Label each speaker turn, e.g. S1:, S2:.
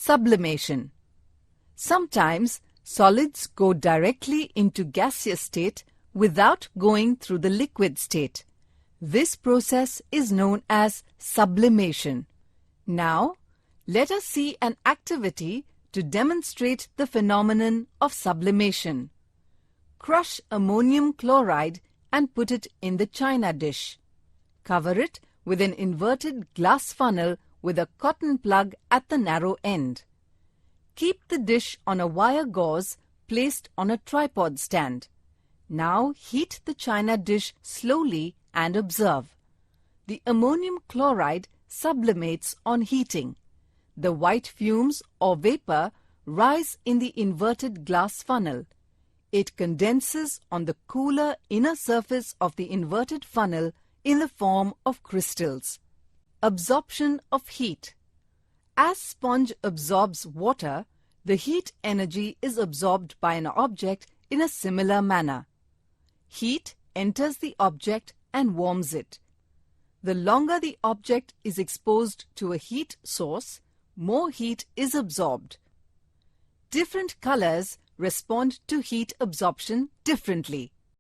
S1: Sublimation. Sometimes solids go directly into gaseous state without going through the liquid state. This process is known as sublimation. Now, let us see an activity to demonstrate the phenomenon of sublimation. Crush ammonium chloride and put it in the china dish. Cover it with an inverted glass funnel with a cotton plug at the narrow end. Keep the dish on a wire gauze placed on a tripod stand. Now heat the china dish slowly and observe. The ammonium chloride sublimates on heating. The white fumes or vapor rise in the inverted glass funnel. It condenses on the cooler inner surface of the inverted funnel in the form of crystals. Absorption of heat. As sponge absorbs water, the heat energy is absorbed by an object in a similar manner. Heat enters the object and warms it. The longer the object is exposed to a heat source, more heat is absorbed. Different colors respond to heat absorption differently.